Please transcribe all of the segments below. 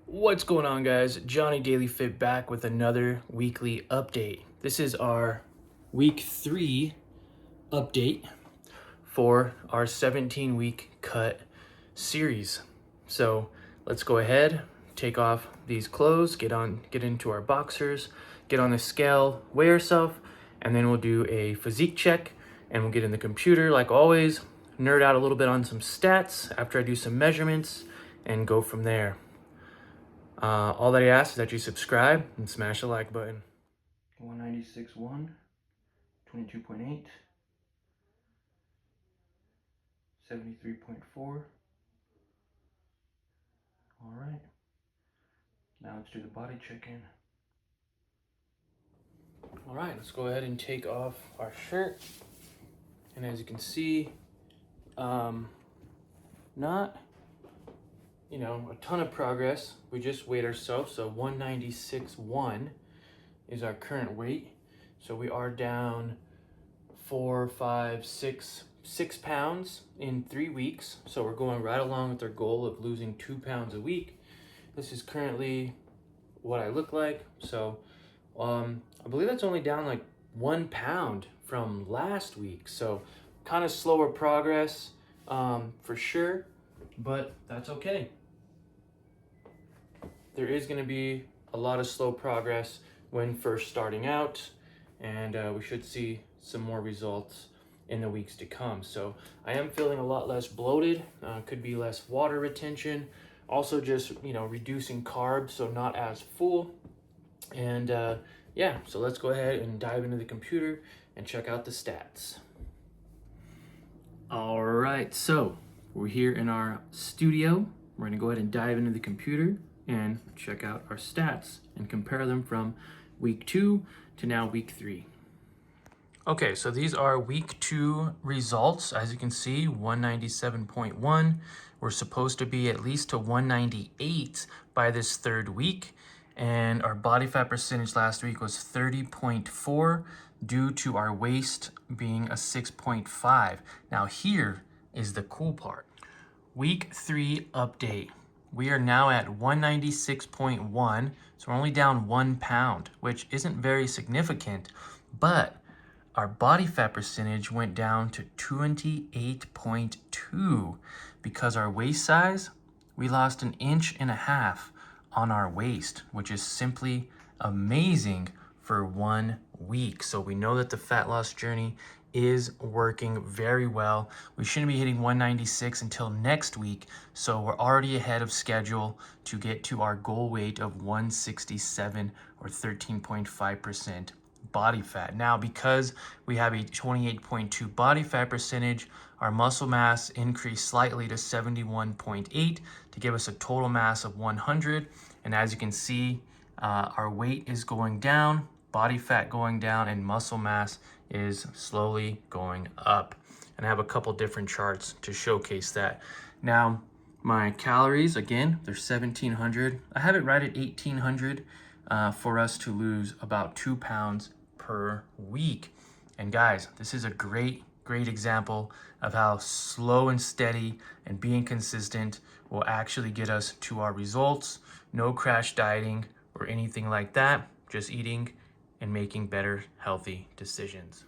What's going on, guys? Johnny Daily Fit back with another weekly update. This is our week 3 update for our 17-week cut series. So let's go ahead, take off these clothes, get into our boxers, get on the scale, weigh ourselves, and then we'll do a physique check and we'll get in the computer like always, nerd out a little bit on some stats after I do some measurements and go from there. All that I ask is that you subscribe and smash the like button. 196.1, 22.8, 73.4. All right. Now let's do the body check-in. All right, let's go ahead and take off our shirt. And as you can see, not, a ton of progress. We just weighed ourselves, so 196.1 is our current weight. So we are down 4, 5, 6 pounds in 3 weeks. So we're going right along with our goal of losing 2 pounds a week. This is currently what I look like. So I believe that's only down like 1 pound from last week. So kind of slower progress for sure, but that's okay. There is going to be a lot of slow progress when first starting out, and we should see some more results in the weeks to come. So I am feeling a lot less bloated, could be less water retention, also just reducing carbs, so not as full. And yeah, so let's go ahead and dive into the computer and check out the stats. All right, so we're here in our studio. We're gonna go ahead and dive into the computer and check out our stats and compare them from week 2 to now week 3. Okay, so these are week 2 results. As you can see, 197.1. We're supposed to be at least to 198 by this 3rd week. And our body fat percentage last week was 30.4 due to our waist being a 6.5. Now here is the cool part. Week 3 update. We are now at 196.1, so we're only down 1 pound, which isn't very significant, but our body fat percentage went down to 28.2 because our waist size, we lost 1.5 inches on our waist, which is simply amazing for 1 week. So we know that the fat loss journey is working very well. We shouldn't be hitting 196 until next week, so we're already ahead of schedule to get to our goal weight of 167 or 13.5% body fat. Now, because we have a 28.2 body fat percentage, our muscle mass increased slightly to 71.8 to give us a total mass of 100. And as you can see, our weight is going down, body fat going down, and muscle mass is slowly going up. And I have a couple different charts to showcase that. Now, my calories, again, they're 1,700. I have it right at 1,800 for us to lose about 2 pounds per week. And guys, this is a great example of how slow and steady and being consistent will actually get us to our results. No crash dieting or anything like that, just eating and making better healthy decisions.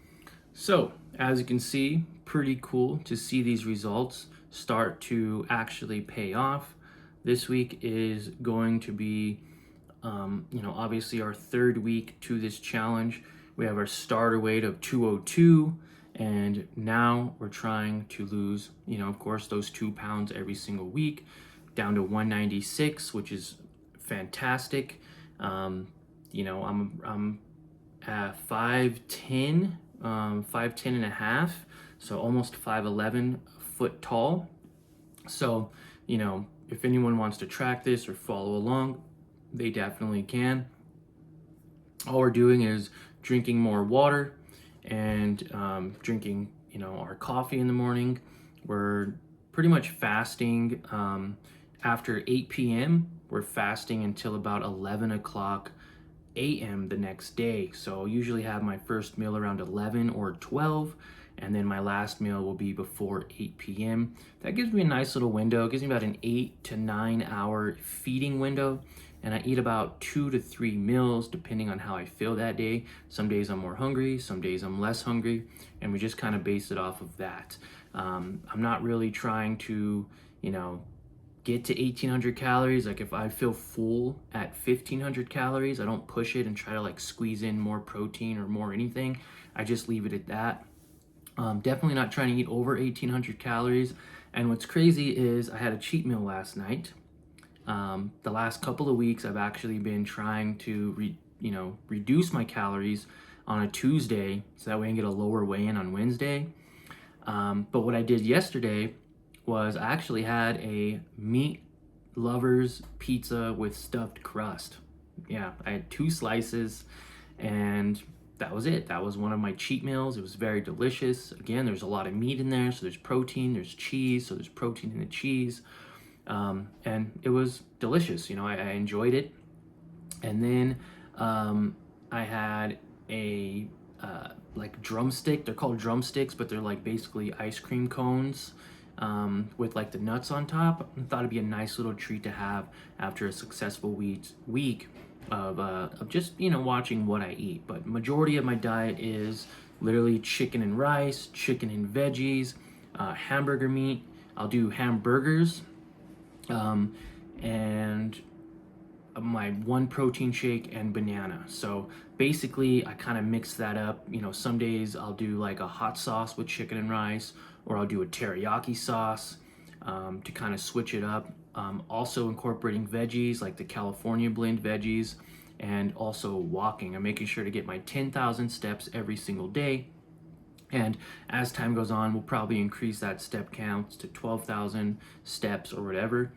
So as you can see, pretty cool to see these results start to actually pay off. This week is going to be obviously our 3rd week to this challenge. We have our starter weight of 202, and now we're trying to lose, of course, those 2 pounds every single week down to 196, which is fantastic. I'm at 5'10", 5'10 and a half, so almost 5'11 foot tall. So, if anyone wants to track this or follow along, they definitely can. All we're doing is drinking more water and drinking, our coffee in the morning. We're pretty much fasting after 8 p.m. We're fasting until about 11 o'clock a.m. the next day. So I usually have my first meal around 11 or 12, and then my last meal will be before 8 p.m. That gives me a nice little window. It gives me about an 8 to 9 hour feeding window, and I eat about 2 to 3 meals depending on how I feel that day. Some days I'm more hungry, some days I'm less hungry, and we just kind of base it off of that. I'm not really trying to, get to 1800 calories. Like if I feel full at 1500 calories, I don't push it and try to like squeeze in more protein or more anything. I just leave it at that. Definitely not trying to eat over 1800 calories. And what's crazy is I had a cheat meal last night. The last couple of weeks, I've actually been trying to reduce my calories on a Tuesday so that way I can get a lower weigh-in on Wednesday. But what I did yesterday was I actually had a meat lovers pizza with stuffed crust. Yeah, I had 2 slices, and that was it. That was one of my cheat meals. It was very delicious. Again, there's a lot of meat in there, so there's protein, there's cheese, so there's protein in the cheese. And it was delicious. I enjoyed it. And then I had a like drumstick. They're called drumsticks, but they're like basically ice cream cones with like the nuts on top. I thought it'd be a nice little treat to have after a successful week of just watching what I eat. But majority of my diet is literally chicken and rice, chicken and veggies, hamburger meat. I'll do hamburgers, and my 1 protein shake and banana. So basically I kind of mix that up. Some days I'll do like a hot sauce with chicken and rice, or I'll do a teriyaki sauce to kind of switch it up. Also incorporating veggies like the California blend veggies, and also walking. I'm making sure to get my 10,000 steps every single day. And as time goes on, we'll probably increase that step count to 12,000 steps or whatever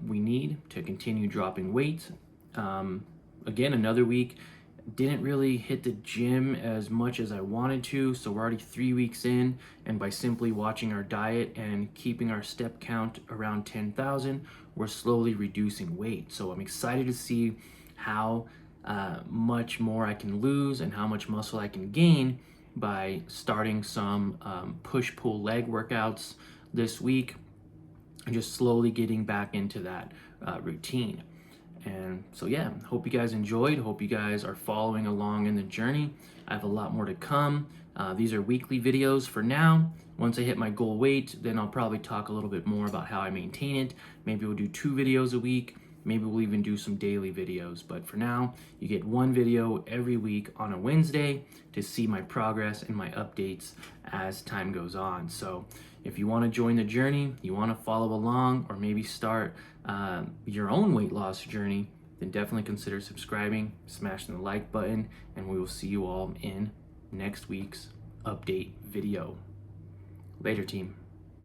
we need to continue dropping weight. Again, another week, didn't really hit the gym as much as I wanted to, so we're already 3 weeks in, and by simply watching our diet and keeping our step count around 10,000, we're slowly reducing weight. So I'm excited to see how much more I can lose and how much muscle I can gain by starting some push-pull leg workouts this week, and just slowly getting back into that routine. And so yeah, hope you guys enjoyed. Hope you guys are following along in the journey. I have a lot more to come. These are weekly videos for now. Once I hit my goal weight, then I'll probably talk a little bit more about how I maintain it. Maybe we'll do 2 videos a week. Maybe we'll even do some daily videos. But for now, you get 1 video every week on a Wednesday to see my progress and my updates as time goes on. So if you want to join the journey, you want to follow along, or maybe start your own weight loss journey, then definitely consider subscribing, smashing the like button, and we will see you all in next week's update video. Later, team.